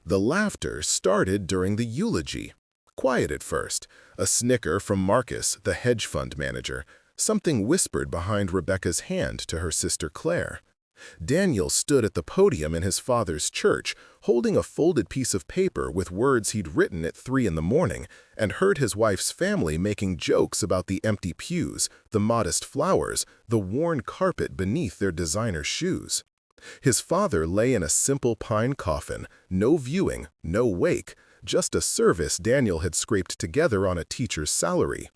The laughter started during the eulogy. Quiet at first, a snicker from Marcus, the hedge fund manager, something whispered behind Rebecca's hand to her sister Claire. Daniel stood at the podium in his father's church, holding a folded piece of paper with words he'd written at 3 in the morning, and heard his wife's family making jokes about the empty pews, the modest flowers, the worn carpet beneath their designer shoes. His father lay in a simple pine coffin, no viewing, no wake, just a service Daniel had scraped together on a teacher's salary.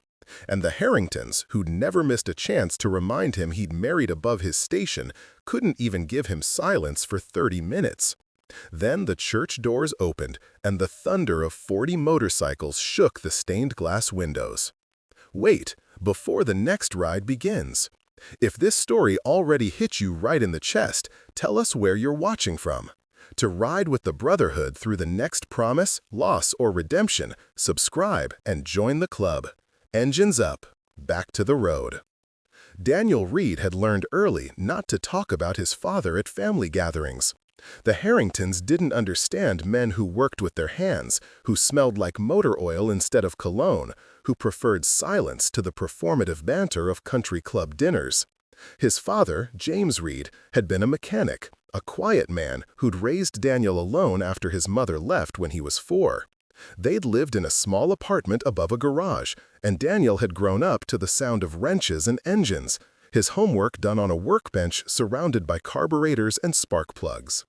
And the Harringtons, who'd never missed a chance to remind him he'd married above his station, couldn't even give him silence for 30 minutes. Then the church doors opened, and the thunder of 40 motorcycles shook the stained glass windows. Wait, before the next ride begins. If this story already hit you right in the chest, tell us where you're watching from. To ride with the Brotherhood through the next promise, loss, or redemption, subscribe and join the club. Engines up, back to the road. Daniel Reed had learned early not to talk about his father at family gatherings. The Harringtons didn't understand men who worked with their hands, who smelled like motor oil instead of cologne, who preferred silence to the performative banter of country club dinners. His father, James Reed, had been a mechanic, a quiet man who'd raised Daniel alone after his mother left when he was 4. They'd lived in a small apartment above a garage, and Daniel had grown up to the sound of wrenches and engines, his homework done on a workbench surrounded by carburetors and spark plugs.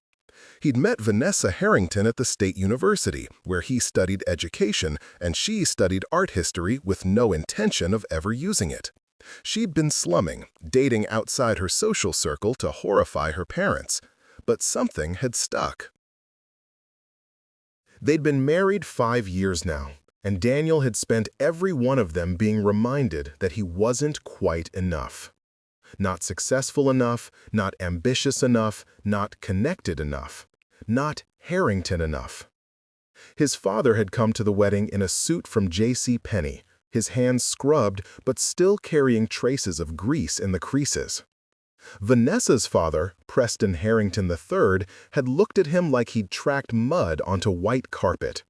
He'd met Vanessa Harrington at the State University, where he studied education and she studied art history with no intention of ever using it. She'd been slumming, dating outside her social circle to horrify her parents, but something had stuck. They'd been married 5 years now, and Daniel had spent every one of them being reminded that he wasn't quite enough. Not successful enough, not ambitious enough, not connected enough, not Harrington enough. His father had come to the wedding in a suit from J.C. Penney, his hands scrubbed but still carrying traces of grease in the creases. Vanessa's father, Preston Harrington III, had looked at him like he'd tracked mud onto white carpet.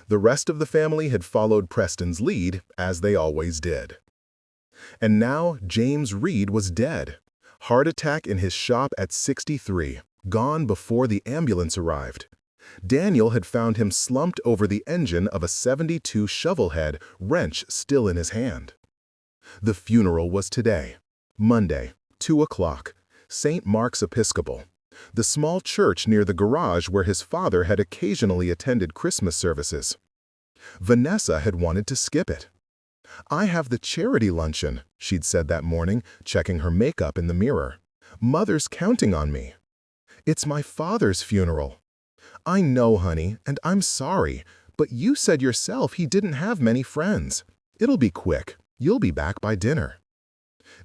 The rest of the family had followed Preston's lead, as they always did. And now James Reed was dead. Heart attack in his shop at 63, gone before the ambulance arrived. Daniel had found him slumped over the engine of a 72 Shovelhead, wrench still in his hand. The funeral was today, Monday, 2 o'clock, St. Mark's Episcopal, the small church near the garage where his father had occasionally attended Christmas services. Vanessa had wanted to skip it. "I have the charity luncheon," she'd said that morning, checking her makeup in the mirror. "Mother's counting on me." "It's my father's funeral." "I know, honey, and I'm sorry, but you said yourself he didn't have many friends. It'll be quick. You'll be back by dinner."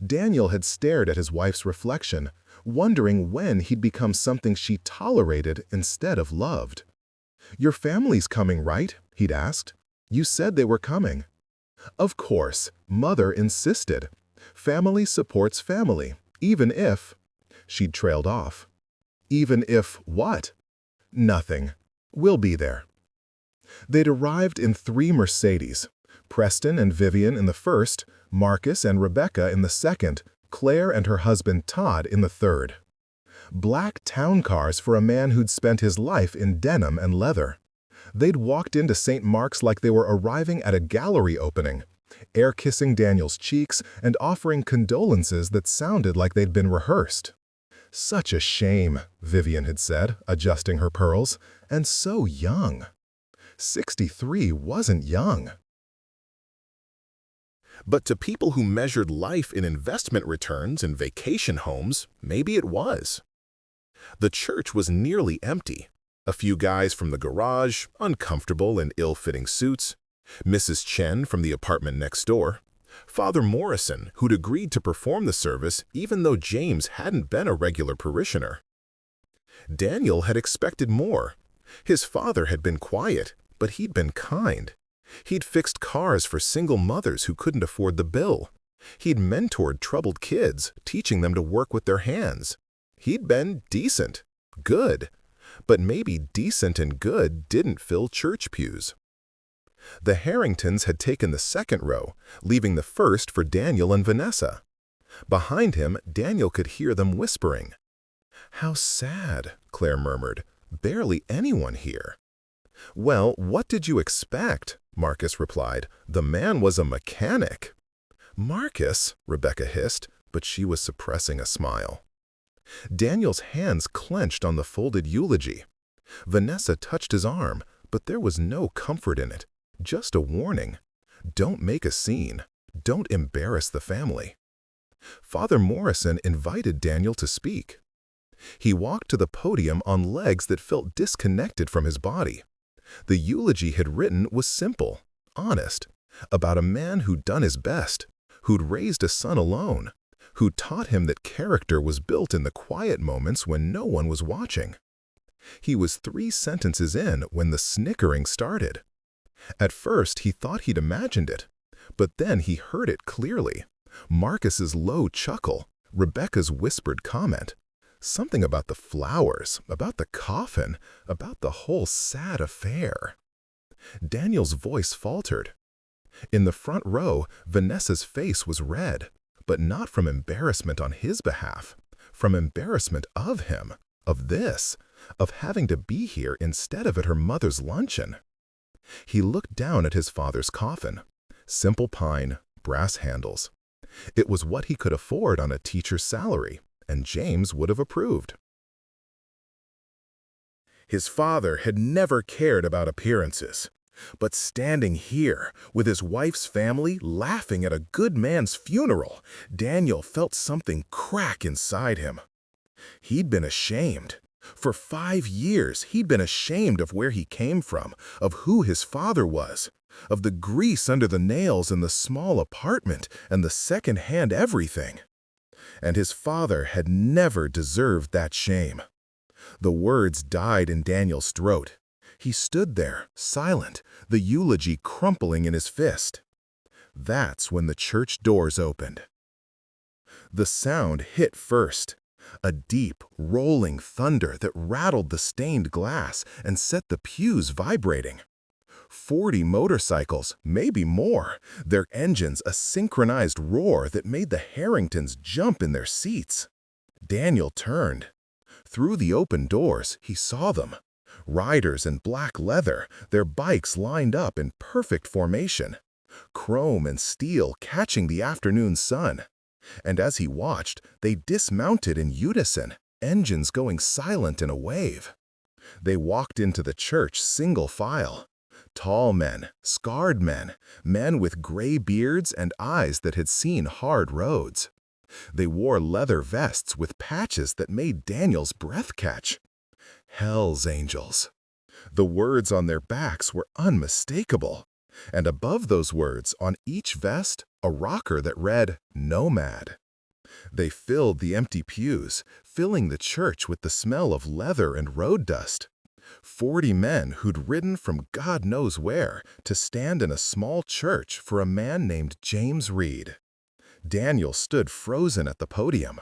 Daniel had stared at his wife's reflection, wondering when he'd become something she tolerated instead of loved. "Your family's coming, right?" he'd asked. "You said they were coming." "Of course," Mother insisted. "Family supports family, even if—" She'd trailed off. "Even if what?" "Nothing. We'll be there." They'd arrived in 3 Mercedes, Preston and Vivian in the first, Marcus and Rebecca in the second, Claire and her husband Todd in the third. Black town cars for a man who'd spent his life in denim and leather. They'd walked into St. Mark's like they were arriving at a gallery opening, air-kissing Daniel's cheeks and offering condolences that sounded like they'd been rehearsed. "Such a shame," Vivian had said, adjusting her pearls, "and so young." 63 wasn't young. But to people who measured life in investment returns and vacation homes, maybe it was. The church was nearly empty. A few guys from the garage, uncomfortable in ill-fitting suits. Mrs. Chen from the apartment next door. Father Morrison, who'd agreed to perform the service even though James hadn't been a regular parishioner. Daniel had expected more. His father had been quiet, but he'd been kind. He'd fixed cars for single mothers who couldn't afford the bill. He'd mentored troubled kids, teaching them to work with their hands. He'd been decent, good. but maybe decent and good didn't fill church pews. The Harringtons had taken the second row, leaving the first for Daniel and Vanessa. Behind him, Daniel could hear them whispering. "How sad," Claire murmured. "Barely anyone here." "Well, what did you expect?" Marcus replied. "The man was a mechanic." "Marcus," Rebecca hissed, but she was suppressing a smile. Daniel's hands clenched on the folded eulogy. Vanessa touched his arm, but there was no comfort in it, just a warning. Don't make a scene. Don't embarrass the family. Father Morrison invited Daniel to speak. He walked to the podium on legs that felt disconnected from his body. The eulogy he'd written was simple, honest, about a man who'd done his best, who'd raised a son alone, who taught him that character was built in the quiet moments when no one was watching. He was 3 sentences in when the snickering started. At first, he thought he'd imagined it, but then he heard it clearly. Marcus's low chuckle, Rebecca's whispered comment. Something about the flowers, about the coffin, about the whole sad affair. Daniel's voice faltered. In the front row, Vanessa's face was red, but not from embarrassment on his behalf, from embarrassment of him, of this, of having to be here instead of at her mother's luncheon. He looked down at his father's coffin. Simple pine, brass handles. It was what he could afford on a teacher's salary, and James would have approved. His father had never cared about appearances, but standing here, with his wife's family laughing at a good man's funeral, Daniel felt something crack inside him. He'd been ashamed. For 5 years, he'd been ashamed of where he came from, of who his father was, of the grease under the nails in the small apartment and the second-hand everything. And his father had never deserved that shame. The words died in Daniel's throat. He stood there, silent, the eulogy crumpling in his fist. That's when the church doors opened. The sound hit first. A deep, rolling thunder that rattled the stained glass and set the pews vibrating. 40 motorcycles, maybe more, their engines a synchronized roar that made the Harringtons jump in their seats. Daniel turned. Through the open doors, he saw them. Riders in black leather, their bikes lined up in perfect formation. Chrome and steel catching the afternoon sun. And as he watched, they dismounted in unison, engines going silent in a wave. They walked into the church single file. Tall men, scarred men, men with gray beards and eyes that had seen hard roads. They wore leather vests with patches that made Daniel's breath catch. Hell's Angels. The words on their backs were unmistakable. And above those words, on each vest, a rocker that read, Nomad. They filled the empty pews, filling the church with the smell of leather and road dust. 40 men who'd ridden from God knows where to stand in a small church for a man named James Reed. Daniel stood frozen at the podium.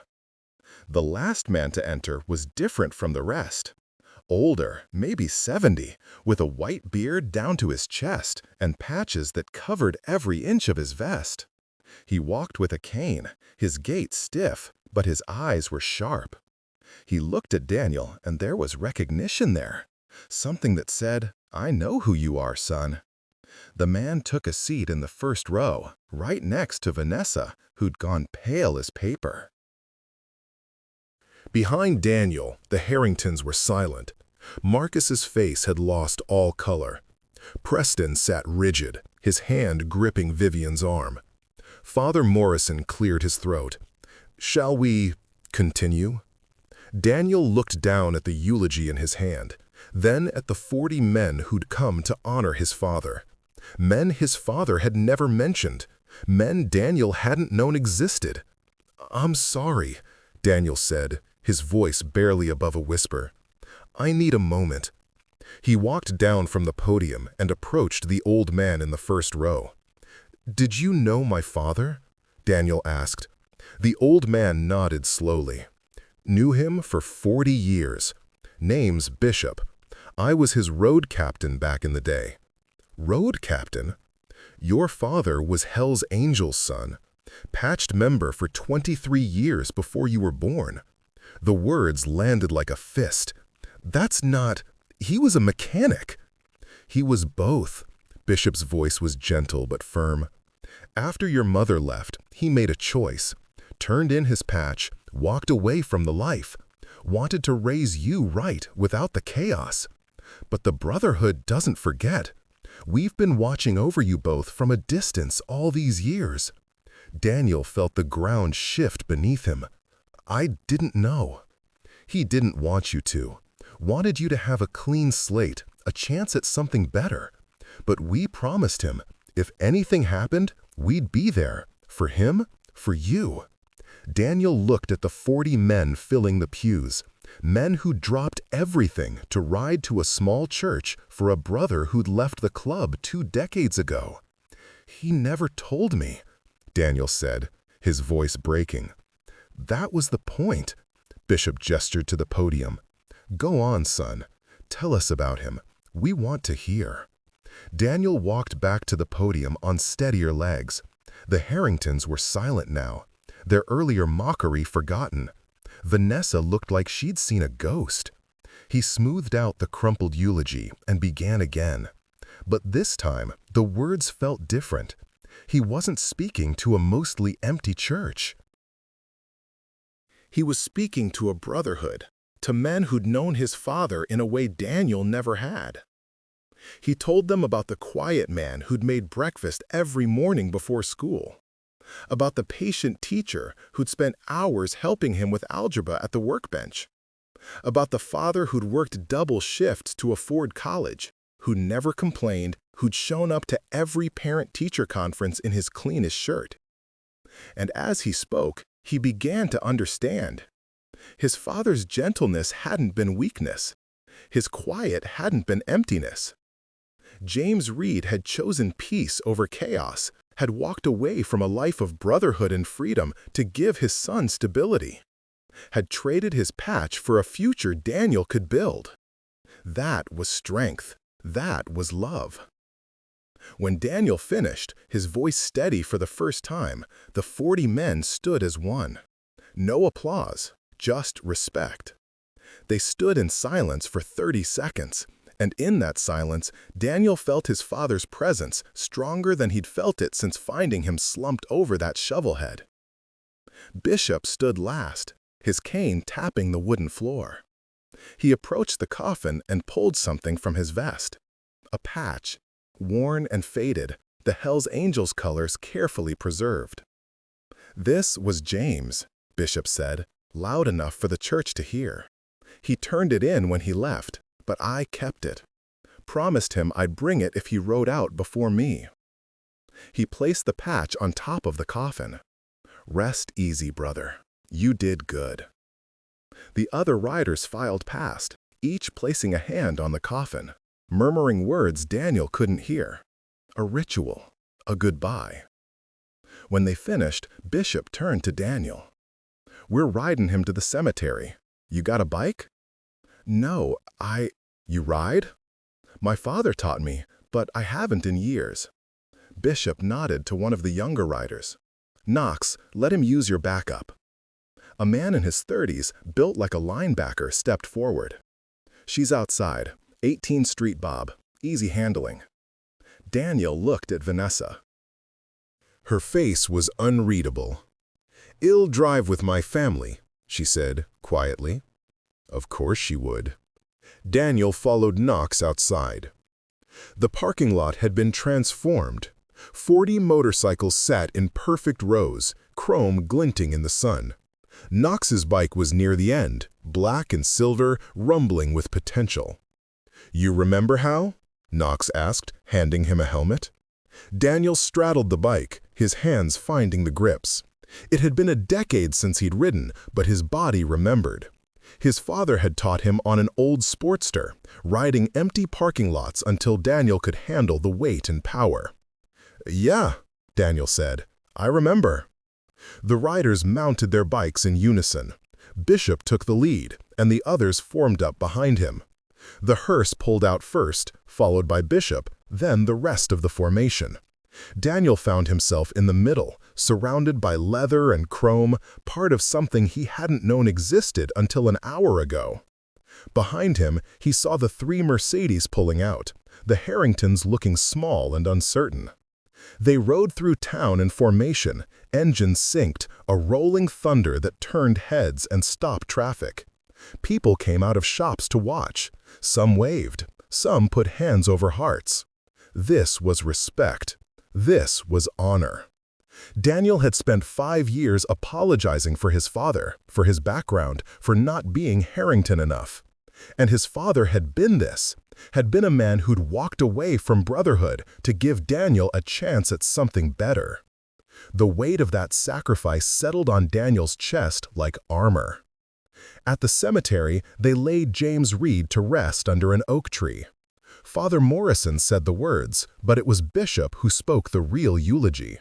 The last man to enter was different from the rest. Older, maybe 70, with a white beard down to his chest and patches that covered every inch of his vest. He walked with a cane, his gait stiff, but his eyes were sharp. He looked at Daniel, and there was recognition there. Something that said, "I know who you are, son." The man took a seat in the first row, right next to Vanessa, who'd gone pale as paper. Behind Daniel, the Harringtons were silent. Marcus's face had lost all color. Preston sat rigid, his hand gripping Vivian's arm. Father Morrison cleared his throat. "Shall we continue?" Daniel looked down at the eulogy in his hand, then at the 40 men who'd come to honor his father. Men his father had never mentioned. Men Daniel hadn't known existed. "I'm sorry," Daniel said, his voice barely above a whisper. "I need a moment." He walked down from the podium and approached the old man in the first row. "Did you know my father?" Daniel asked. The old man nodded slowly. "Knew him for 40 years. Name's Bishop. I was his road captain back in the day." "Road captain? Your father was Hell's Angel's son, patched member for 23 years before you were born." The words landed like a fist. "That's not... He was a mechanic." "He was both." Bishop's voice was gentle but firm. "After your mother left, he made a choice. Turned in his patch, walked away from the life. Wanted to raise you right without the chaos. But the Brotherhood doesn't forget. We've been watching over you both from a distance all these years." Daniel felt the ground shift beneath him. "I didn't know." "He didn't want you to. Wanted you to have a clean slate, a chance at something better. But we promised him, if anything happened, we'd be there. For him, for you." Daniel looked at the 40 men filling the pews, men who dropped everything to ride to a small church for a brother who'd left the club 2 decades ago. "He never told me," Daniel said, his voice breaking. "That was the point." Bishop gestured to the podium. "Go on, son. Tell us about him. We want to hear." Daniel walked back to the podium on steadier legs. The Harringtons were silent now, their earlier mockery forgotten. Vanessa looked like she'd seen a ghost. He smoothed out the crumpled eulogy and began again. But this time, the words felt different. He wasn't speaking to a mostly empty church. He was speaking to a brotherhood, to men who'd known his father in a way Daniel never had. He told them about the quiet man who'd made breakfast every morning before school, about the patient teacher who'd spent hours helping him with algebra at the workbench, about the father who'd worked double shifts to afford college, who never complained, who'd shown up to every parent-teacher conference in his cleanest shirt. And as he spoke, he began to understand. His father's gentleness hadn't been weakness. His quiet hadn't been emptiness. James Reed had chosen peace over chaos, had walked away from a life of brotherhood and freedom to give his son stability, had traded his patch for a future Daniel could build. That was strength. That was love. When Daniel finished, his voice steady for the first time, the 40 men stood as one. No applause, just respect. They stood in silence for 30 seconds, and in that silence, Daniel felt his father's presence stronger than he'd felt it since finding him slumped over that shovelhead. Bishop stood last, his cane tapping the wooden floor. He approached the coffin and pulled something from his vest. A patch, worn and faded, the Hell's Angels colors carefully preserved. "This was James," Bishop said, loud enough for the church to hear. "He turned it in when he left, but I kept it. Promised him I'd bring it if he rode out before me." He placed the patch on top of the coffin. "Rest easy, brother. You did good." The other riders filed past, each placing a hand on the coffin, murmuring words Daniel couldn't hear. A ritual, a goodbye. When they finished, Bishop turned to Daniel. "We're riding him to the cemetery. You got a bike?" "No, You ride?" "My father taught me, but I haven't in years." Bishop nodded to one of the younger riders. "Knox, let him use your backup." A man in his 30s, built like a linebacker, stepped forward. "She's outside, 18th Street Bob, easy handling." Daniel looked at Vanessa. Her face was unreadable. "I'll drive with my family," she said quietly. Of course she would. Daniel followed Knox outside. The parking lot had been transformed. 40 motorcycles sat in perfect rows, chrome glinting in the sun. Knox's bike was near the end, black and silver, rumbling with potential. "You remember how?" Knox asked, handing him a helmet. Daniel straddled the bike, his hands finding the grips. It had been a decade since he'd ridden, but his body remembered. His father had taught him on an old Sportster, riding empty parking lots until Daniel could handle the weight and power. "Yeah," Daniel said, "I remember." The riders mounted their bikes in unison. Bishop took the lead, and the others formed up behind him. The hearse pulled out first, followed by Bishop, then the rest of the formation. Daniel found himself in the middle, surrounded by leather and chrome, part of something he hadn't known existed until an hour ago. Behind him, he saw the 3 Mercedes pulling out, the Harringtons looking small and uncertain. They rode through town in formation, engines synced, a rolling thunder that turned heads and stopped traffic. People came out of shops to watch. Some waved, some put hands over hearts. This was respect. This was honor. Daniel had spent 5 years apologizing for his father, for his background, for not being Harrington enough. And his father had been this, had been a man who'd walked away from brotherhood to give Daniel a chance at something better. The weight of that sacrifice settled on Daniel's chest like armor. At the cemetery, they laid James Reed to rest under an oak tree. Father Morrison said the words, but it was Bishop who spoke the real eulogy.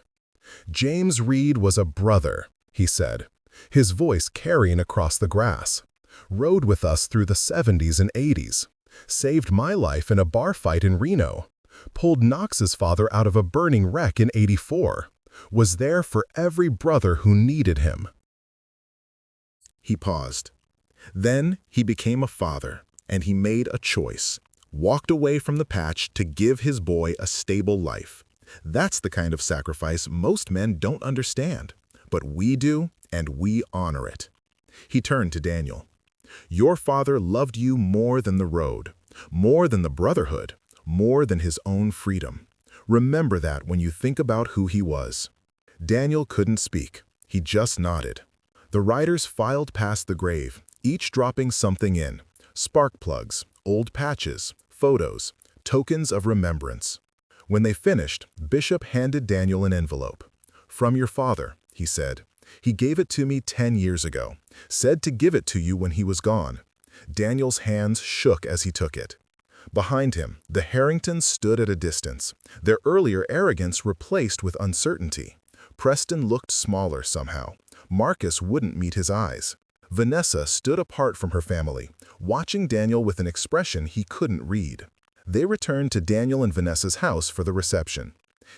James Reed was a brother, he said, his voice carrying across the grass. Rode with us through the 70s and 80s. Saved my life in a bar fight in Reno. Pulled Knox's father out of a burning wreck in '84. Was there for every brother who needed him. He paused. Then he became a father, and he made a choice. Walked away from the patch to give his boy a stable life. That's the kind of sacrifice most men don't understand, but we do, and we honor it. He turned to Daniel. Your father loved you more than the road, more than the brotherhood, more than his own freedom. Remember that when you think about who he was. Daniel couldn't speak. He just nodded. The riders filed past the grave, each dropping something in. Spark plugs, old patches, photos, tokens of remembrance. When they finished, Bishop handed Daniel an envelope. From your father, he said. He gave it to me 10 years ago. Said to give it to you when he was gone. Daniel's hands shook as he took it. Behind him, the Harringtons stood at a distance, their earlier arrogance replaced with uncertainty. Preston looked smaller somehow. Marcus wouldn't meet his eyes. Vanessa stood apart from her family, watching Daniel with an expression he couldn't read. They returned to Daniel and Vanessa's house for the reception.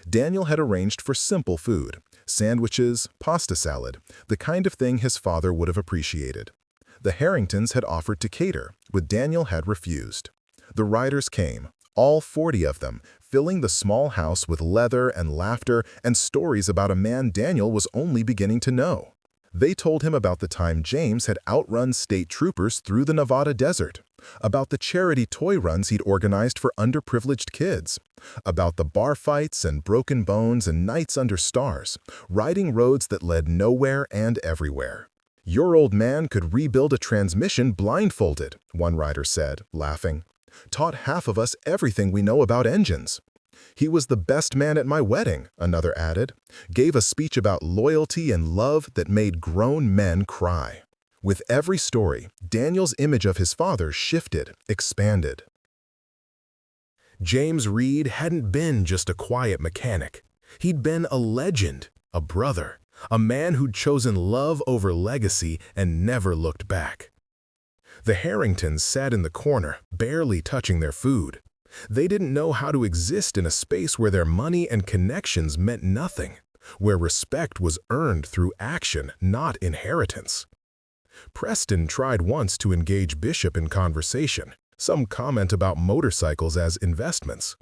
Daniel had arranged for simple food. Sandwiches, pasta salad, the kind of thing his father would have appreciated. The Harringtons had offered to cater, but Daniel had refused. The riders came, all 40 of them, filling the small house with leather and laughter and stories about a man Daniel was only beginning to know. They told him about the time James had outrun state troopers through the Nevada desert, about the charity toy runs he'd organized for underprivileged kids, about the bar fights and broken bones and nights under stars, riding roads that led nowhere and everywhere. Your old man could rebuild a transmission blindfolded, one rider said, laughing. Taught half of us everything we know about engines. He was the best man at my wedding, another added. Gave a speech about loyalty and love that made grown men cry. With every story, Daniel's image of his father shifted, expanded. James Reed hadn't been just a quiet mechanic. He'd been a legend, a brother, a man who'd chosen love over legacy and never looked back. The Harringtons sat in the corner, barely touching their food. They didn't know how to exist in a space where their money and connections meant nothing, where respect was earned through action, not inheritance. Preston tried once to engage Bishop in conversation, some comment about motorcycles as investments.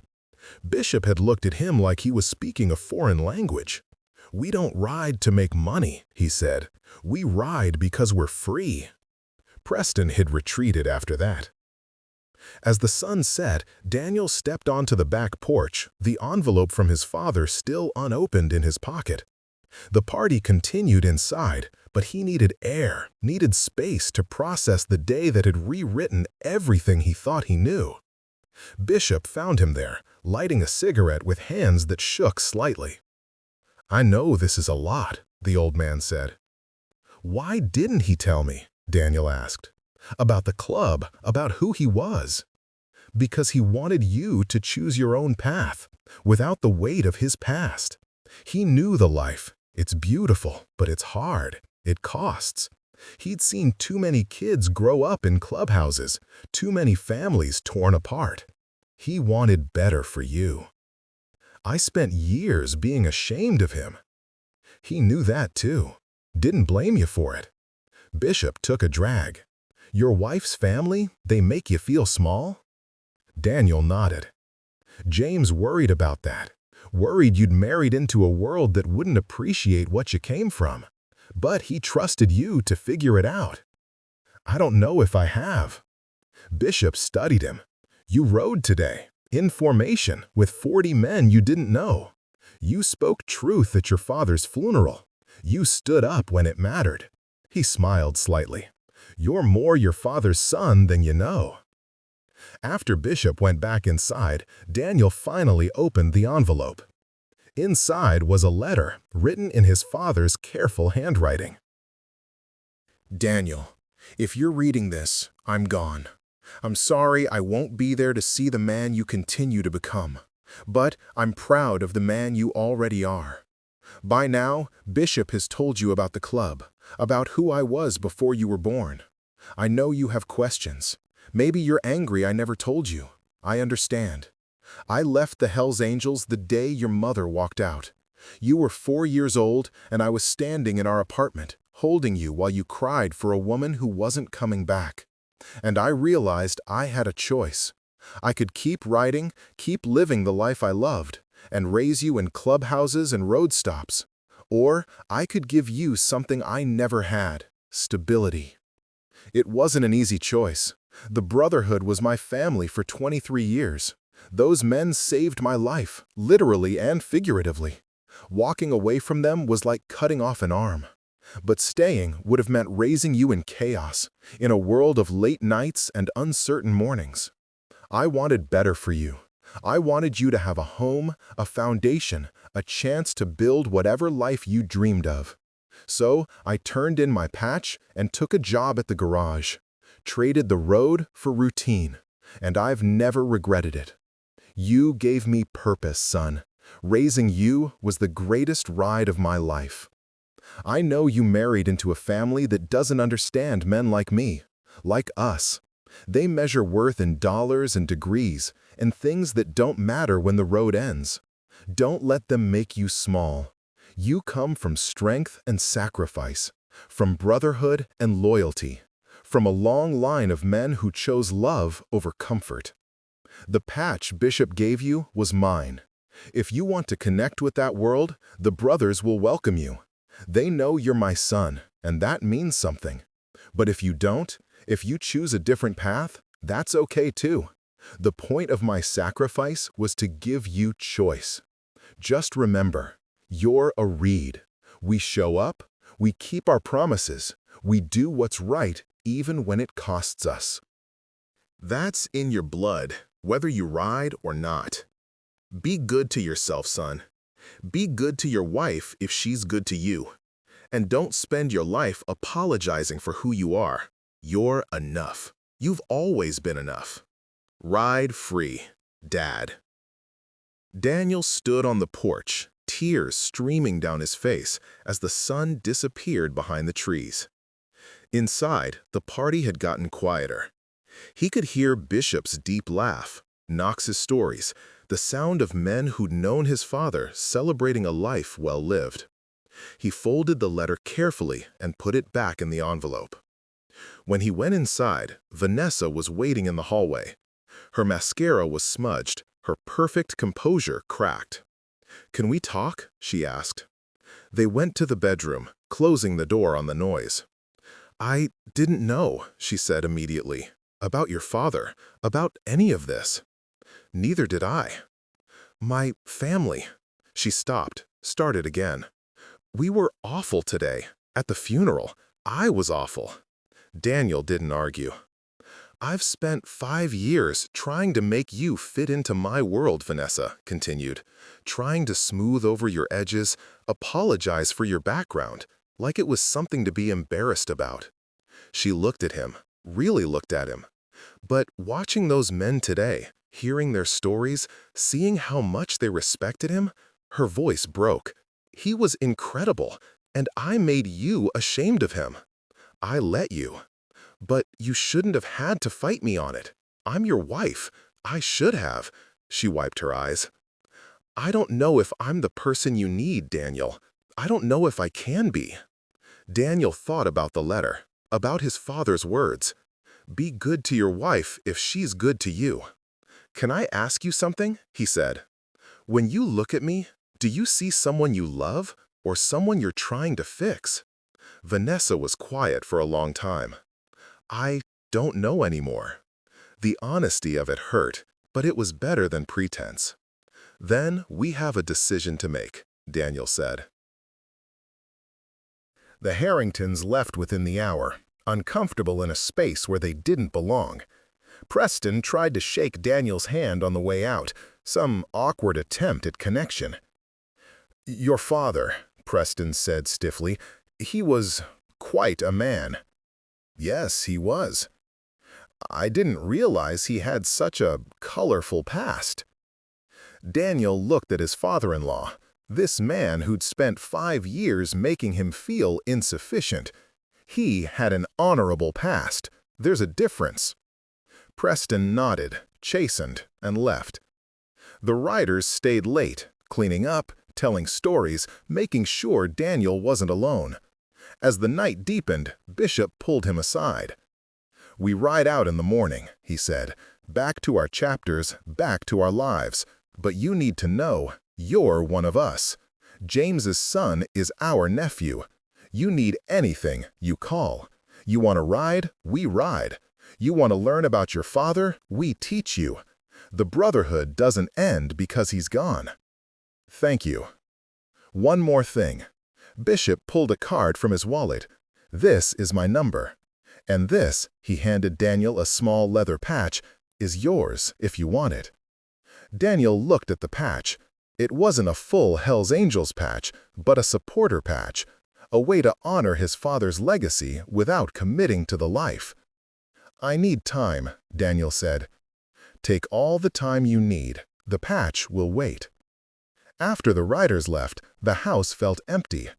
Bishop had looked at him like he was speaking a foreign language. We don't ride to make money, he said. We ride because we're free. Preston had retreated after that. As the sun set, Daniel stepped onto the back porch, the envelope from his father still unopened in his pocket. The party continued inside, but he needed air, needed space to process the day that had rewritten everything he thought he knew. Bishop found him there, lighting a cigarette with hands that shook slightly. I know this is a lot, the old man said. Why didn't he tell me? Daniel asked. About the club, about who he was. Because he wanted you to choose your own path, without the weight of his past. He knew the life. It's beautiful, but it's hard. It costs. He'd seen too many kids grow up in clubhouses, too many families torn apart. He wanted better for you. I spent years being ashamed of him. He knew that too. Didn't blame you for it. Bishop took a drag. Your wife's family, they make you feel small? Daniel nodded. James worried about that. Worried you'd married into a world that wouldn't appreciate what you came from. But he trusted you to figure it out. I don't know if I have. Bishop studied him. You rode today, in formation, with 40 men you didn't know. You spoke truth at your father's funeral. You stood up when it mattered. He smiled slightly. You're more your father's son than you know. After Bishop went back inside, Daniel finally opened the envelope. Inside was a letter written in his father's careful handwriting. Daniel, if you're reading this, I'm gone. I'm sorry I won't be there to see the man you continue to become, but I'm proud of the man you already are. By now, Bishop has told you about the club, about who I was before you were born. I know you have questions. Maybe you're angry I never told you. I understand. I left the Hells Angels the day your mother walked out. You were 4 years old, and I was standing in our apartment, holding you while you cried for a woman who wasn't coming back. And I realized I had a choice. I could keep writing, keep living the life I loved, and raise you in clubhouses and road stops. Or I could give you something I never had, stability. It wasn't an easy choice. The Brotherhood was my family for 23 years. Those men saved my life, literally and figuratively. Walking away from them was like cutting off an arm. But staying would have meant raising you in chaos, in a world of late nights and uncertain mornings. I wanted better for you. I wanted you to have a home, a foundation, a chance to build whatever life you dreamed of. So I turned in my patch and took a job at the garage, traded the road for routine, and I've never regretted it. You gave me purpose, son. Raising you was the greatest ride of my life. I know you married into a family that doesn't understand men like me, like us. They measure worth in dollars and degrees and things that don't matter when the road ends. Don't let them make you small. You come from strength and sacrifice, from brotherhood and loyalty, from a long line of men who chose love over comfort. The patch Bishop gave you was mine. If you want to connect with that world, the brothers will welcome you. They know you're my son, and that means something. But if you don't, if you choose a different path, that's okay too. The point of my sacrifice was to give you choice. Just remember, you're a Reed. We show up, we keep our promises, we do what's right even when it costs us. That's in your blood, whether you ride or not. Be good to yourself, son. Be good to your wife if she's good to you. And don't spend your life apologizing for who you are. You're enough. You've always been enough. Ride free, Dad. Daniel stood on the porch, tears streaming down his face as the sun disappeared behind the trees. Inside, the party had gotten quieter. He could hear Bishop's deep laugh, Knox's stories, the sound of men who'd known his father celebrating a life well lived. He folded the letter carefully and put it back in the envelope. When he went inside, Vanessa was waiting in the hallway. Her mascara was smudged, her perfect composure cracked. "Can we talk?" she asked. They went to the bedroom, closing the door on the noise. "I didn't know," she said immediately, "about your father, about any of this." "Neither did I." "My family." She stopped, started again. "We were awful today. At the funeral, I was awful." Daniel didn't argue. "I've spent 5 years trying to make you fit into my world," Vanessa continued. "Trying to smooth over your edges, apologize for your background, like it was something to be embarrassed about." She looked at him, really looked at him. But watching those men today, hearing their stories, seeing how much they respected him, her voice broke. "He was incredible, and I made you ashamed of him. I let you. But you shouldn't have had to fight me on it. I'm your wife. I should have. She wiped her eyes. I don't know if I'm the person you need, Daniel. I don't know if I can be. Daniel thought about the letter, about his father's words. Be good to your wife if she's good to you. Can I ask you something? He said. When you look at me, do you see someone you love or someone you're trying to fix? Vanessa was quiet for a long time. I don't know anymore. The honesty of it hurt, but it was better than pretense. Then we have a decision to make, Daniel said. The Harringtons left within the hour, uncomfortable in a space where they didn't belong. Preston tried to shake Daniel's hand on the way out, some awkward attempt at connection. Your father, Preston said stiffly, he was quite a man. Yes, he was. I didn't realize he had such a colorful past. Daniel looked at his father-in-law, this man who'd spent 5 years making him feel insufficient. He had an honorable past. There's a difference. Preston nodded, chastened, and left. The writers stayed late, cleaning up, telling stories, making sure Daniel wasn't alone. As the night deepened, Bishop pulled him aside. We ride out in the morning, he said, back to our chapters, back to our lives. But you need to know, you're one of us. James's son is our nephew. You need anything, you call. You want to ride, we ride. You want to learn about your father, we teach you. The brotherhood doesn't end because he's gone. Thank you. One more thing. Bishop pulled a card from his wallet. This is my number. And this, he handed Daniel a small leather patch, is yours if you want it. Daniel looked at the patch. It wasn't a full Hells Angels patch, but a supporter patch, a way to honor his father's legacy without committing to the life. I need time, Daniel said. Take all the time you need. The patch will wait. After the writers left, the house felt empty.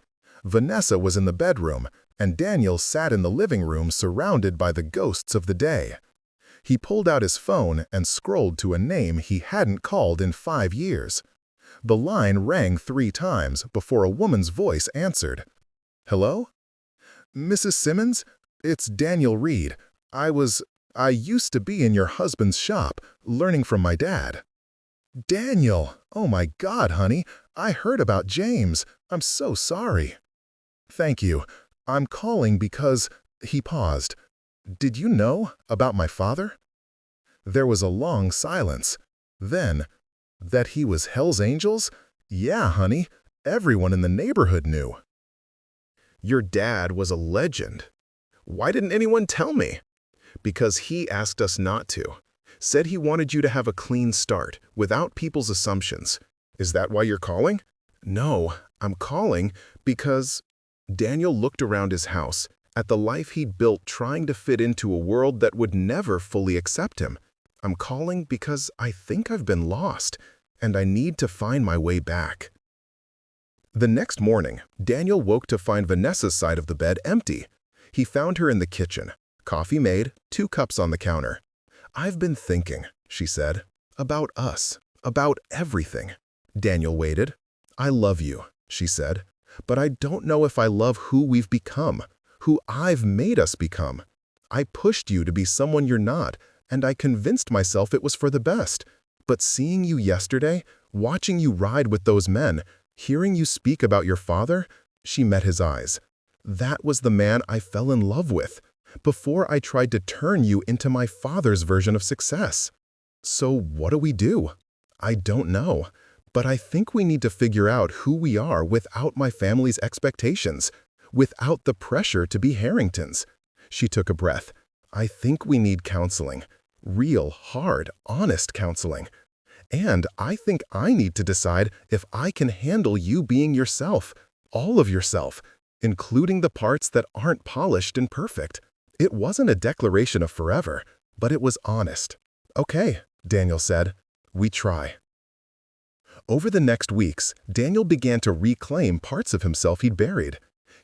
Vanessa was in the bedroom, and Daniel sat in the living room surrounded by the ghosts of the day. He pulled out his phone and scrolled to a name he hadn't called in 5 years. The line rang 3 times before a woman's voice answered. Hello? Mrs. Simmons? It's Daniel Reed. I used to be in your husband's shop, learning from my dad. Daniel! Oh my God, honey. I heard about James. I'm so sorry. Thank you. I'm calling because... He paused. Did you know about my father? There was a long silence. Then, that he was Hells Angels? Yeah, honey. Everyone in the neighborhood knew. Your dad was a legend. Why didn't anyone tell me? Because he asked us not to. Said he wanted you to have a clean start, without people's assumptions. Is that why you're calling? No, I'm calling because... Daniel looked around his house, at the life he'd built trying to fit into a world that would never fully accept him. I'm calling because I think I've been lost, and I need to find my way back. The next morning, Daniel woke to find Vanessa's side of the bed empty. He found her in the kitchen, coffee made, 2 cups on the counter. I've been thinking, she said, about us, about everything. Daniel waited. I love you, she said, but I don't know if I love who we've become, who I've made us become. I pushed you to be someone you're not, and I convinced myself it was for the best. But seeing you yesterday, watching you ride with those men, hearing you speak about your father, she met his eyes. That was the man I fell in love with, before I tried to turn you into my father's version of success. So what do we do? I don't know, but I think we need to figure out who we are without my family's expectations, without the pressure to be Harringtons. She took a breath. I think we need counseling. Real, hard, honest counseling. And I think I need to decide if I can handle you being yourself, all of yourself, including the parts that aren't polished and perfect. It wasn't a declaration of forever, but it was honest. Okay, Daniel said. We try. Over the next weeks, Daniel began to reclaim parts of himself he'd buried.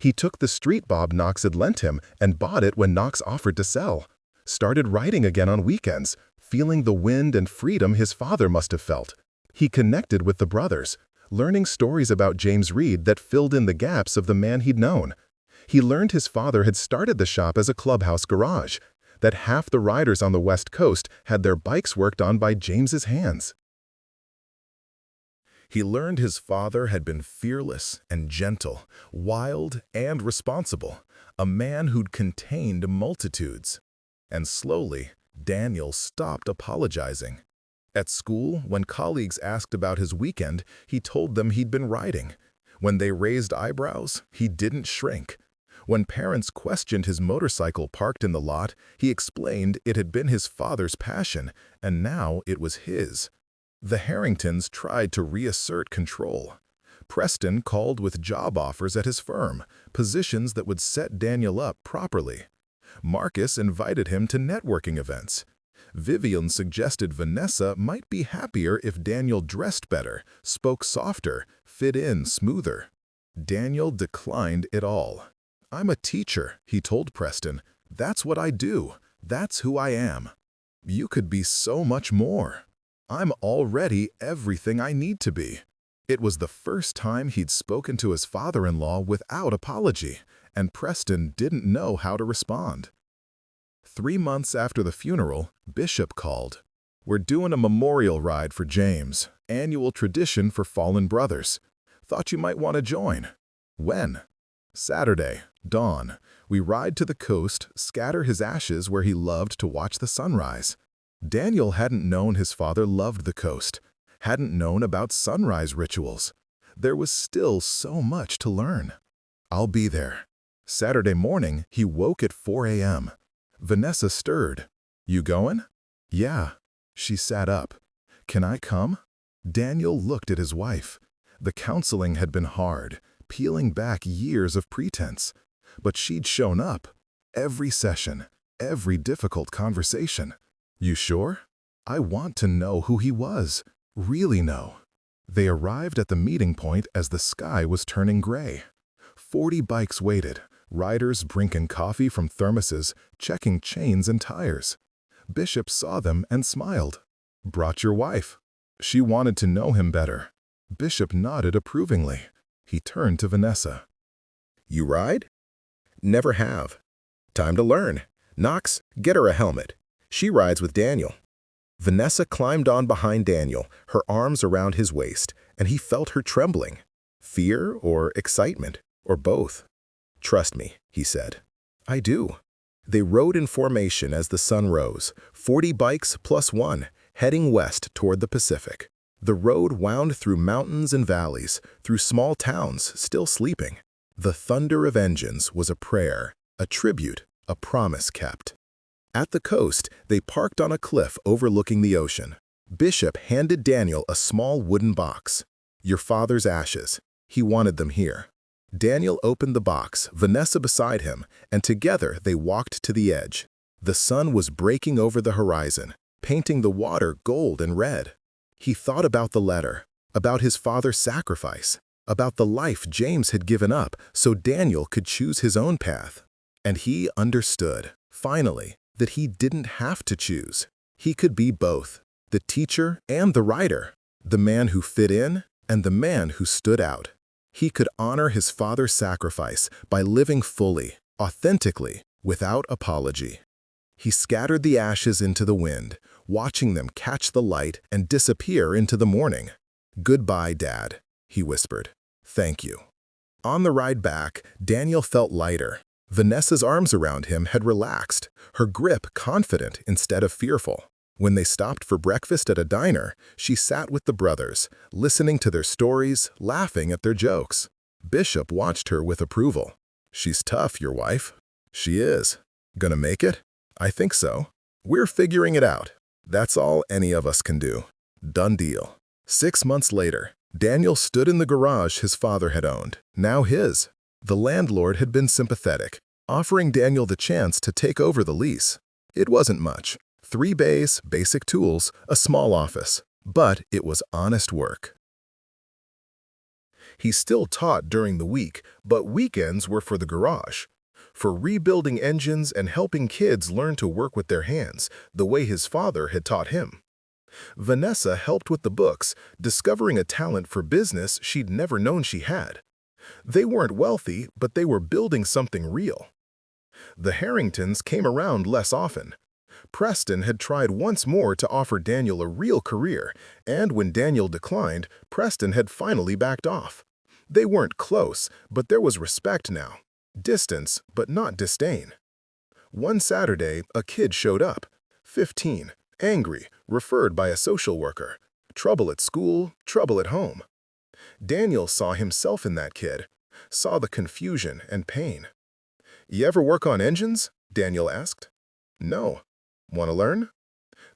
He took the street Bob Knox had lent him and bought it when Knox offered to sell. Started writing again on weekends, feeling the wind and freedom his father must have felt. He connected with the brothers, learning stories about James Reed that filled in the gaps of the man he'd known. He learned his father had started the shop as a clubhouse garage, that half the riders on the West Coast had their bikes worked on by James's hands. He learned his father had been fearless and gentle, wild and responsible, a man who'd contained multitudes. And slowly, Daniel stopped apologizing. At school, when colleagues asked about his weekend, he told them he'd been riding. When they raised eyebrows, he didn't shrink. When parents questioned his motorcycle parked in the lot, he explained it had been his father's passion, and now it was his. The Harringtons tried to reassert control. Preston called with job offers at his firm, positions that would set Daniel up properly. Marcus invited him to networking events. Vivian suggested Vanessa might be happier if Daniel dressed better, spoke softer, fit in smoother. Daniel declined it all. "I'm a teacher," he told Preston. "That's what I do. That's who I am." "You could be so much more." "I'm already everything I need to be." It was the first time he'd spoken to his father-in-law without apology, and Preston didn't know how to respond. 3 months after the funeral, Bishop called. "We're doing a memorial ride for James, annual tradition for fallen brothers. Thought you might want to join." "When?" "Saturday, dawn. We ride to the coast, scatter his ashes where he loved to watch the sunrise." Daniel hadn't known his father loved the coast, hadn't known about sunrise rituals. There was still so much to learn. "I'll be there." Saturday morning, he woke at 4 a.m. Vanessa stirred. "You going?" "Yeah." She sat up. "Can I come?" Daniel looked at his wife. The counseling had been hard, peeling back years of pretense. But she'd shown up. Every session, every difficult conversation. "You sure?" "I want to know who he was. Really know." They arrived at the meeting point as the sky was turning gray. 40 bikes waited, riders drinking coffee from thermoses, checking chains and tires. Bishop saw them and smiled. "Brought your wife." She wanted to know him better. Bishop nodded approvingly. He turned to Vanessa. "You ride?" "Never have." "Time to learn. Knox, get her a helmet. She rides with Daniel." Vanessa climbed on behind Daniel, her arms around his waist, and he felt her trembling. Fear or excitement, or both. "Trust me," he said. "I do." They rode in formation as the sun rose, 40 bikes plus one, heading west toward the Pacific. The road wound through mountains and valleys, through small towns still sleeping. The thunder of engines was a prayer, a tribute, a promise kept. At the coast, they parked on a cliff overlooking the ocean. Bishop handed Daniel a small wooden box. "Your father's ashes. He wanted them here." Daniel opened the box, Vanessa beside him, and together they walked to the edge. The sun was breaking over the horizon, painting the water gold and red. He thought about the letter, about his father's sacrifice, about the life James had given up so Daniel could choose his own path. And he understood, finally, that he didn't have to choose. He could be both, the teacher and the writer, the man who fit in and the man who stood out. He could honor his father's sacrifice by living fully, authentically, without apology. He scattered the ashes into the wind, watching them catch the light and disappear into the morning. "Goodbye, Dad," he whispered. "Thank you." On the ride back, Daniel felt lighter. Vanessa's arms around him had relaxed, her grip confident instead of fearful. When they stopped for breakfast at a diner, she sat with the brothers, listening to their stories, laughing at their jokes. Bishop watched her with approval. "She's tough, your wife." "She is. Gonna make it?" "I think so. We're figuring it out. That's all any of us can do." Done deal. 6 months later, Daniel stood in the garage his father had owned, now his. The landlord had been sympathetic, offering Daniel the chance to take over the lease. It wasn't much. 3 bays, basic tools, a small office. But it was honest work. He still taught during the week, but weekends were for the garage, for rebuilding engines and helping kids learn to work with their hands, the way his father had taught him. Vanessa helped with the books, discovering a talent for business she'd never known she had. They weren't wealthy, but they were building something real. The Harringtons came around less often. Preston had tried once more to offer Daniel a real career, and when Daniel declined, Preston had finally backed off. They weren't close, but there was respect now. Distance, but not disdain. One Saturday, a kid showed up. 15, angry, referred by a social worker. Trouble at school, trouble at home. Daniel saw himself in that kid, saw the confusion and pain. "You ever work on engines?" Daniel asked. "No. Want to learn?"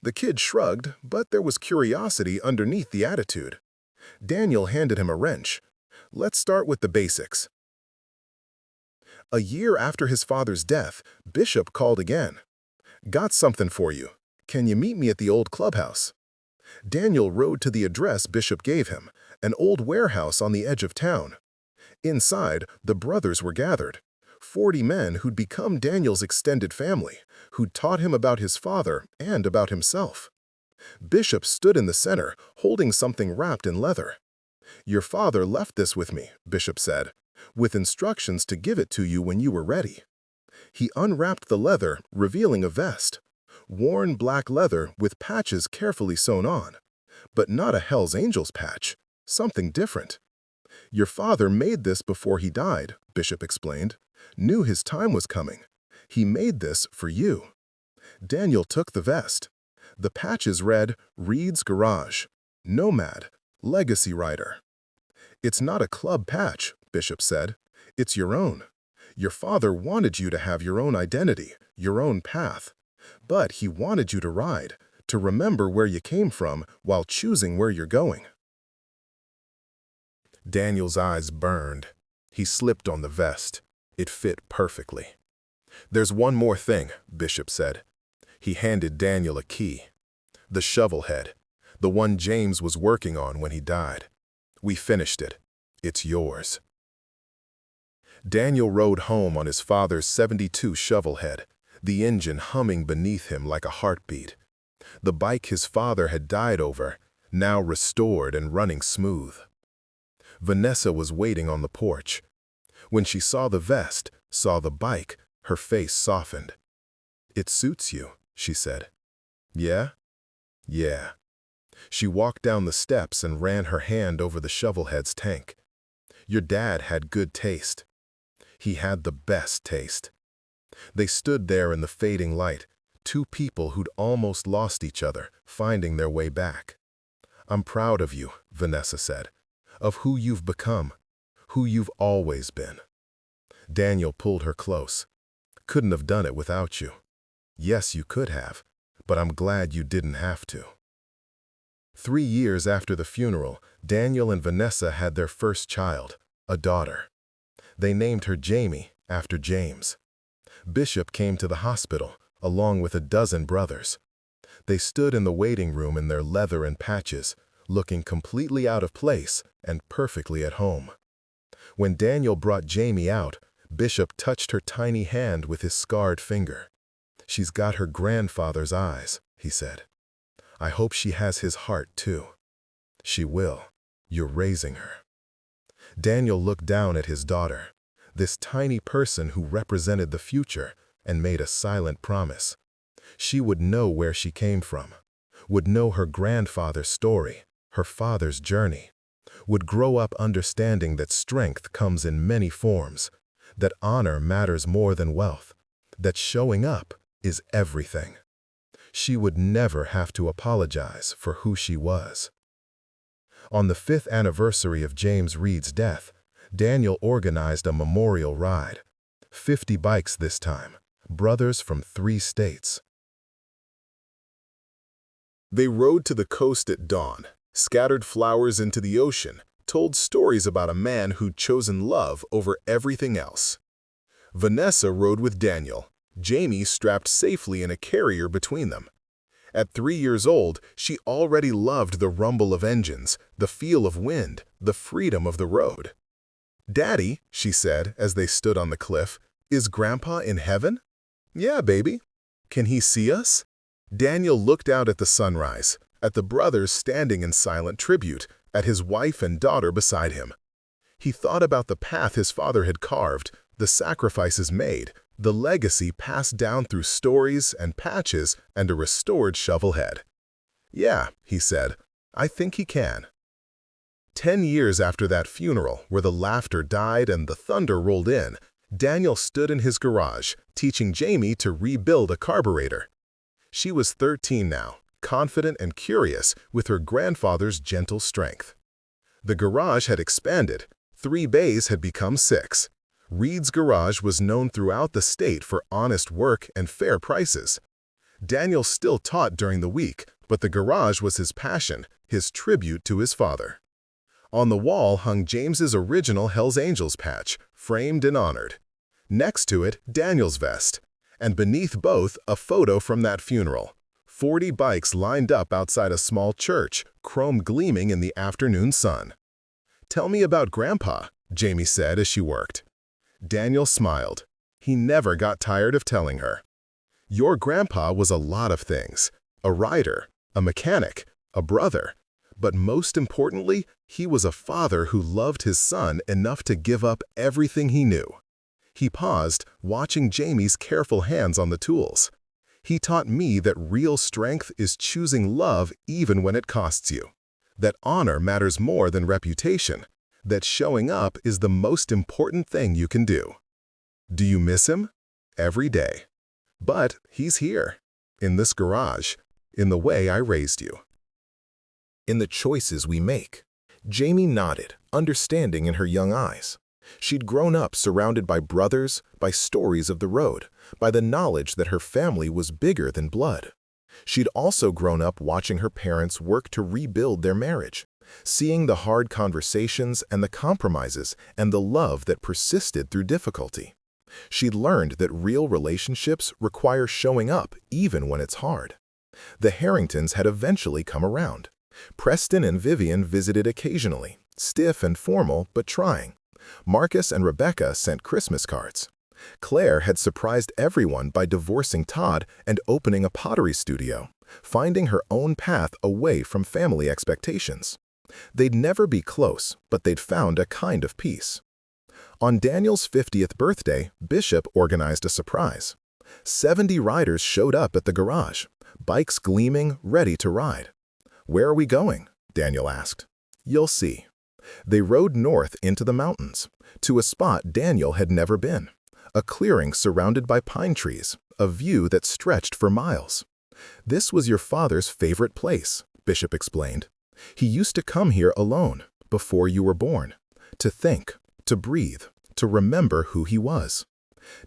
The kid shrugged, but there was curiosity underneath the attitude. Daniel handed him a wrench. "Let's start with the basics." A year after his father's death, Bishop called again. "Got something for you. Can you meet me at the old clubhouse?" Daniel rode to the address Bishop gave him, an old warehouse on the edge of town. Inside, the brothers were gathered. 40 men who'd become Daniel's extended family, who'd taught him about his father and about himself. Bishop stood in the center, holding something wrapped in leather. "Your father left this with me," Bishop said, "with instructions to give it to you when you were ready." He unwrapped the leather, revealing a vest. Worn black leather with patches carefully sewn on. But not a Hell's Angels patch, something different. "Your father made this before he died," Bishop explained. "Knew his time was coming. He made this for you." Daniel took the vest. The patches read, "Reed's Garage, Nomad, Legacy Rider." "It's not a club patch," Bishop said. "It's your own. Your father wanted you to have your own identity, your own path. But he wanted you to ride, to remember where you came from while choosing where you're going." Daniel's eyes burned. He slipped on the vest. It fit perfectly. "There's one more thing," Bishop said. He handed Daniel a key. "The shovel head, the one James was working on when he died. We finished it. It's yours." Daniel rode home on his father's '72 shovelhead, the engine humming beneath him like a heartbeat. The bike his father had died over, now restored and running smooth. Vanessa was waiting on the porch. When she saw the vest, saw the bike, her face softened. "It suits you," she said. "Yeah?" "Yeah." She walked down the steps and ran her hand over the shovelhead's tank. "Your dad had good taste." He had the best taste. They stood there in the fading light, two people who'd almost lost each other, finding their way back. "I'm proud of you," Vanessa said, "of who you've become, who you've always been." Daniel pulled her close. "Couldn't have done it without you." "Yes, you could have, but I'm glad you didn't have to." 3 years after the funeral, Daniel and Vanessa had their first child, a daughter. They named her Jamie, after James. Bishop came to the hospital, along with a dozen brothers. They stood in the waiting room in their leather and patches, looking completely out of place and perfectly at home. When Daniel brought Jamie out, Bishop touched her tiny hand with his scarred finger. "She's got her grandfather's eyes," he said. "I hope she has his heart, too." "She will. You're raising her." Daniel looked down at his daughter, this tiny person who represented the future, and made a silent promise. She would know where she came from, would know her grandfather's story, her father's journey, would grow up understanding that strength comes in many forms, that honor matters more than wealth, that showing up is everything. She would never have to apologize for who she was. On the 5th anniversary of James Reed's death, Daniel organized a memorial ride. 50 bikes this time, brothers from 3 states. They rode to the coast at dawn, scattered flowers into the ocean, told stories about a man who'd chosen love over everything else. Vanessa rode with Daniel, Jamie strapped safely in a carrier between them. At 3 years old, she already loved the rumble of engines, the feel of wind, the freedom of the road. "Daddy," she said as they stood on the cliff, "is Grandpa in heaven?" "Yeah, baby." "Can he see us?" Daniel looked out at the sunrise, at the brothers standing in silent tribute, at his wife and daughter beside him. He thought about the path his father had carved, the sacrifices made, the legacy passed down through stories and patches and a restored shovel head. "Yeah," he said, "I think he can." 10 years after that funeral, where the laughter died and the thunder rolled in, Daniel stood in his garage, teaching Jamie to rebuild a carburetor. She was 13 now, confident and curious, with her grandfather's gentle strength. The garage had expanded. 3 bays had become 6. Reed's Garage was known throughout the state for honest work and fair prices. Daniel still taught during the week, but the garage was his passion, his tribute to his father. On the wall hung James's original Hells Angels patch, framed and honored. Next to it, Daniel's vest, and beneath both, a photo from that funeral. 40 bikes lined up outside a small church, chrome gleaming in the afternoon sun. "Tell me about Grandpa," Jamie said as she worked. Daniel smiled. He never got tired of telling her. "Your grandpa was a lot of things. A writer, a mechanic, a brother. But most importantly, he was a father who loved his son enough to give up everything he knew." He paused, watching Jamie's careful hands on the tools. "He taught me that real strength is choosing love even when it costs you. That honor matters more than reputation. That showing up is the most important thing you can do." Do you miss him? Every day. But he's here, in this garage, in the way I raised you. In the choices we make. Jamie nodded, understanding in her young eyes. She'd grown up surrounded by brothers, by stories of the road, by the knowledge that her family was bigger than blood. She'd also grown up watching her parents work to rebuild their marriage, seeing the hard conversations and the compromises and the love that persisted through difficulty. She'd learned that real relationships require showing up even when it's hard. The Harringtons had eventually come around. Preston and Vivian visited occasionally, stiff and formal but trying. Marcus and Rebecca sent Christmas cards. Claire had surprised everyone by divorcing Todd and opening a pottery studio, finding her own path away from family expectations. They'd never be close, but they'd found a kind of peace. On Daniel's 50th birthday, Bishop organized a surprise. 70 riders showed up at the garage, bikes gleaming, ready to ride. "Where are we going?" Daniel asked. "You'll see." They rode north into the mountains, to a spot Daniel had never been. A clearing surrounded by pine trees, a view that stretched for miles. "This was your father's favorite place," Bishop explained. "He used to come here alone, before you were born, to think, to breathe, to remember who he was."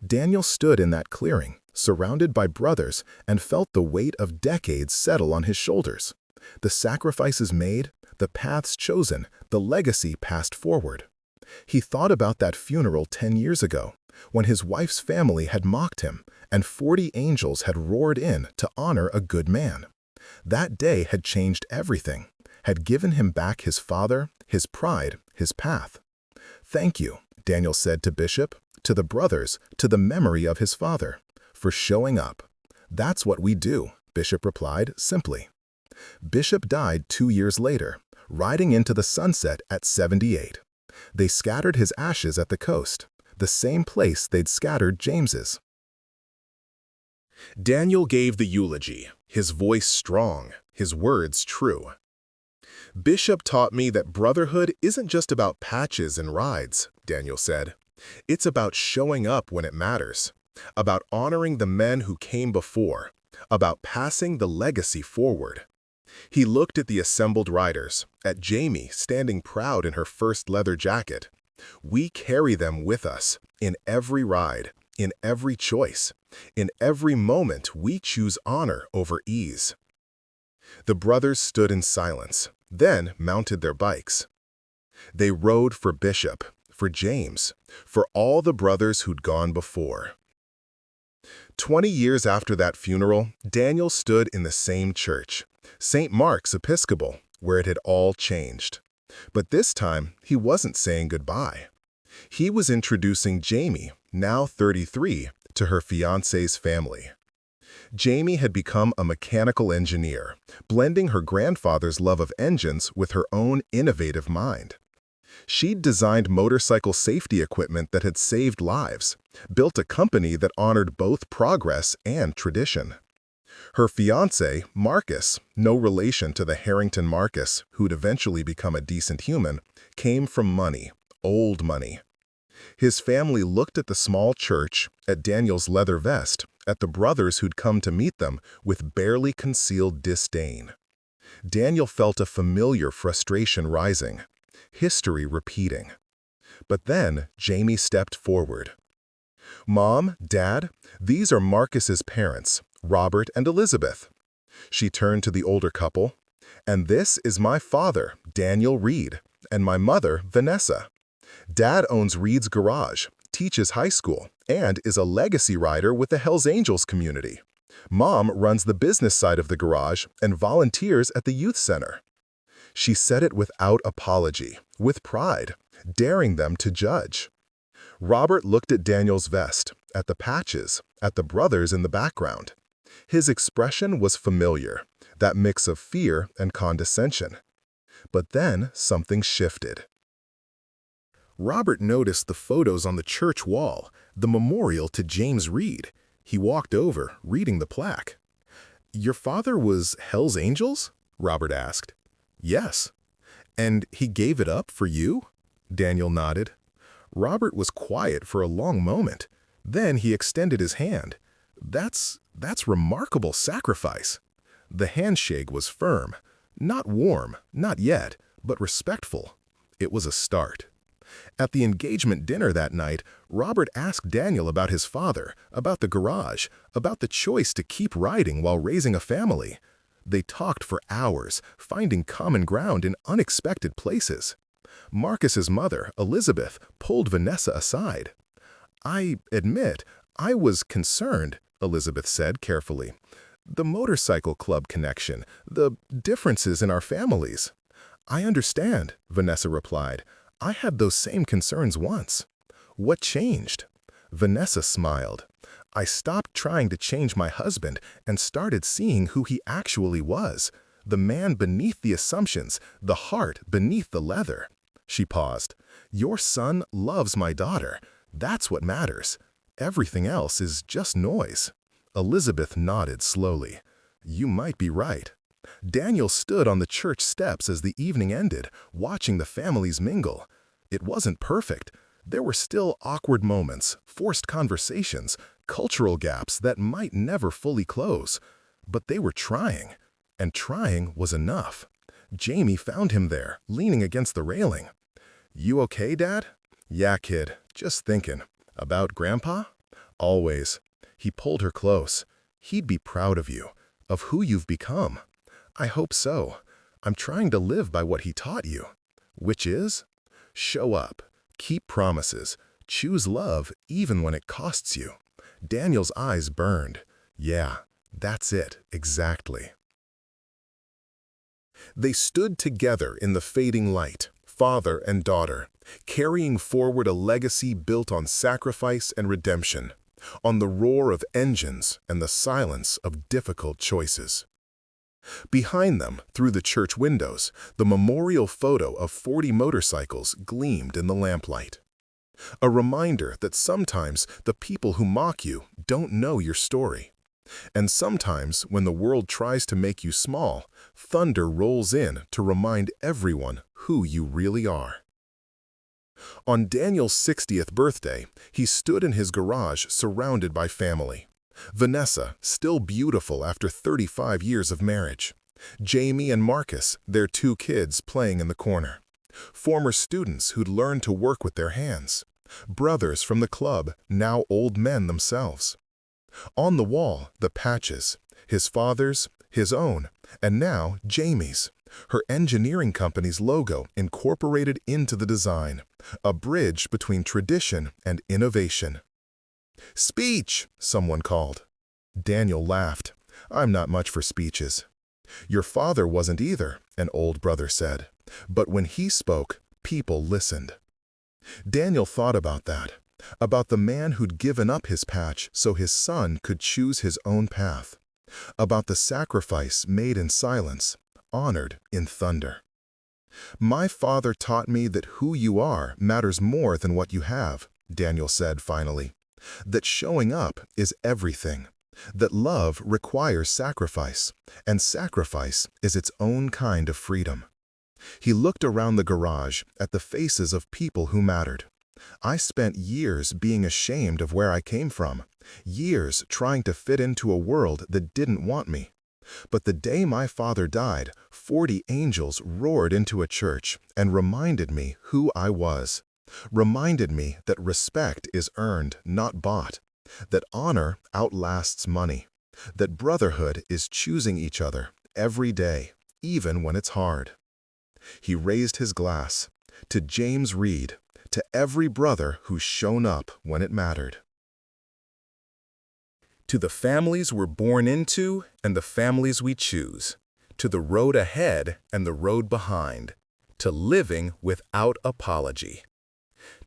Daniel stood in that clearing, surrounded by brothers, and felt the weight of decades settle on his shoulders. The sacrifices made, the paths chosen, the legacy passed forward. He thought about that funeral 10 years ago, when his wife's family had mocked him and 40 angels had roared in to honor a good man. That day had changed everything, had given him back his father, his pride, his path. "Thank you," Daniel said to Bishop, to the brothers, to the memory of his father, "for showing up." "That's what we do," Bishop replied simply. Bishop died 2 years later, riding into the sunset at 78. They scattered his ashes at the coast, the same place they'd scattered James's. Daniel gave the eulogy, his voice strong, his words true. "Bishop taught me that brotherhood isn't just about patches and rides," Daniel said. "It's about showing up when it matters, about honoring the men who came before, about passing the legacy forward." He looked at the assembled riders, at Jamie standing proud in her first leather jacket. "We carry them with us, in every ride, in every choice. In every moment we choose honor over ease." The brothers stood in silence, then mounted their bikes. They rode for Bishop, for James, for all the brothers who'd gone before. 20 years after that funeral, Daniel stood in the same church, St. Mark's Episcopal, where it had all changed. But this time, he wasn't saying goodbye. He was introducing Jamie, now 33, to her fiancé's family. Jamie had become a mechanical engineer, blending her grandfather's love of engines with her own innovative mind. She'd designed motorcycle safety equipment that had saved lives, built a company that honored both progress and tradition. Her fiancé, Marcus, no relation to the Harrington Marcus who'd eventually become a decent human, came from money, old money. His family looked at the small church, at Daniel's leather vest, at the brothers who'd come to meet them with barely concealed disdain. Daniel felt a familiar frustration rising, history repeating. But then Jamie stepped forward. "Mom, Dad, these are Marcus's parents, Robert and Elizabeth." She turned to the older couple. "And this is my father, Daniel Reed, and my mother, Vanessa. Dad owns Reed's Garage, teaches high school, and is a legacy rider with the Hells Angels community. Mom runs the business side of the garage and volunteers at the youth center." She said it without apology, with pride, daring them to judge. Robert looked at Daniel's vest, at the patches, at the brothers in the background. His expression was familiar, that mix of fear and condescension. But then something shifted. Robert noticed the photos on the church wall, the memorial to James Reed. He walked over, reading the plaque. "Your father was Hells Angels?" Robert asked. "Yes." "And he gave it up for you?" Daniel nodded. Robert was quiet for a long moment. Then he extended his hand. That's remarkable sacrifice." The handshake was firm. Not warm, not yet, but respectful. It was a start. At the engagement dinner that night, Robert asked Daniel about his father, about the garage, about the choice to keep riding while raising a family. They talked for hours, finding common ground in unexpected places. Marcus's mother, Elizabeth, pulled Vanessa aside. "I admit, I was concerned," Elizabeth said carefully. "The motorcycle club connection, the differences in our families." "I understand," Vanessa replied. "I had those same concerns once." "What changed?" Vanessa smiled. "I stopped trying to change my husband and started seeing who he actually was, the man beneath the assumptions, the heart beneath the leather." She paused. "Your son loves my daughter. That's what matters. Everything else is just noise." Elizabeth nodded slowly. "You might be right." Daniel stood on the church steps as the evening ended, watching the families mingle. It wasn't perfect. There were still awkward moments, forced conversations, cultural gaps that might never fully close. But they were trying, and trying was enough. Jamie found him there, leaning against the railing. "You okay, Dad?" "Yeah, kid, just thinking. About Grandpa?" "Always." He pulled her close. "He'd be proud of you, of who you've become." "I hope so. I'm trying to live by what he taught you." "Which is?" "Show up, keep promises, choose love even when it costs you." Daniel's eyes burned. "Yeah, that's it, exactly." They stood together in the fading light, father and daughter, carrying forward a legacy built on sacrifice and redemption, on the roar of engines and the silence of difficult choices. Behind them, through the church windows, the memorial photo of 40 motorcycles gleamed in the lamplight. A reminder that sometimes the people who mock you don't know your story. And sometimes, when the world tries to make you small, thunder rolls in to remind everyone who you really are. On Daniel's 60th birthday, he stood in his garage surrounded by family. Vanessa, still beautiful after 35 years of marriage. Jamie and Marcus, their 2 kids, playing in the corner. Former students who'd learned to work with their hands. Brothers from the club, now old men themselves. On the wall, the patches, his father's, his own, and now Jamie's, her engineering company's logo incorporated into the design, a bridge between tradition and innovation. "Speech!" someone called. Daniel laughed. "I'm not much for speeches." "Your father wasn't either," an old brother said. "But when he spoke, people listened." Daniel thought about that, about the man who'd given up his patch so his son could choose his own path, about the sacrifice made in silence, honored in thunder. "My father taught me that who you are matters more than what you have," Daniel said finally. "That showing up is everything. That love requires sacrifice, and sacrifice is its own kind of freedom." He looked around the garage at the faces of people who mattered. "I spent years being ashamed of where I came from, years trying to fit into a world that didn't want me. But the day my father died, 40 angels roared into a church and reminded me who I was. Reminded me that respect is earned, not bought. That honor outlasts money. That brotherhood is choosing each other every day, even when it's hard." He raised his glass. "To James Reed, to every brother who's shown up when it mattered." To the families we're born into and the families we choose. To the road ahead and the road behind. To living without apology.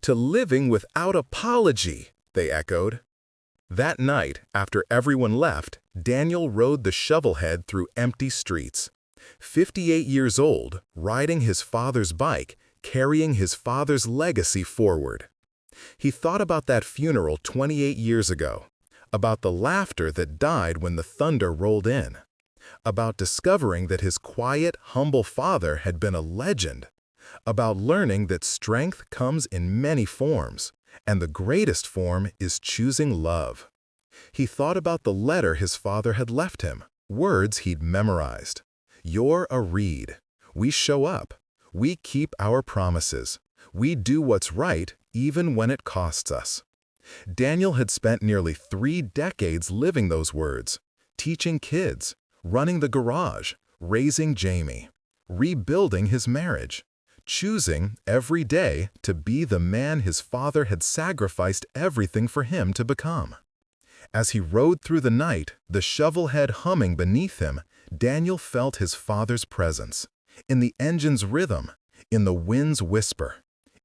"To living without apology," they echoed. That night, after everyone left, Daniel rode the shovelhead through empty streets. 58 years old, riding his father's bike, carrying his father's legacy forward. He thought about that funeral 28 years ago, about the laughter that died when the thunder rolled in, about discovering that his quiet, humble father had been a legend, about learning that strength comes in many forms, and the greatest form is choosing love. He thought about the letter his father had left him, words he'd memorized. "You're a Reed. We show up. We keep our promises. We do what's right even when it costs us." Daniel had spent nearly 3 decades living those words, teaching kids, running the garage, raising Jamie, rebuilding his marriage, choosing every day to be the man his father had sacrificed everything for him to become. As he rode through the night, the shovelhead humming beneath him, Daniel felt his father's presence, in the engine's rhythm, in the wind's whisper,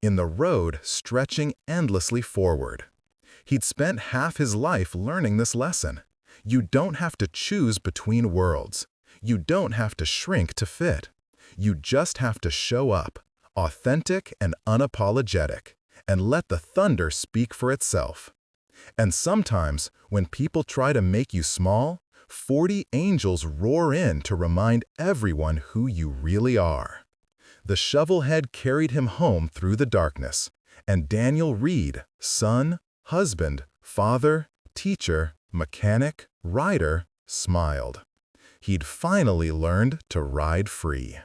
in the road stretching endlessly forward. He'd spent half his life learning this lesson. You don't have to choose between worlds. You don't have to shrink to fit. You just have to show up, authentic and unapologetic, and let the thunder speak for itself. And sometimes, when people try to make you small, 40 angels roar in to remind everyone who you really are. The shovelhead carried him home through the darkness, and Daniel Reed, son, husband, father, teacher, mechanic, rider, smiled. He'd finally learned to ride free.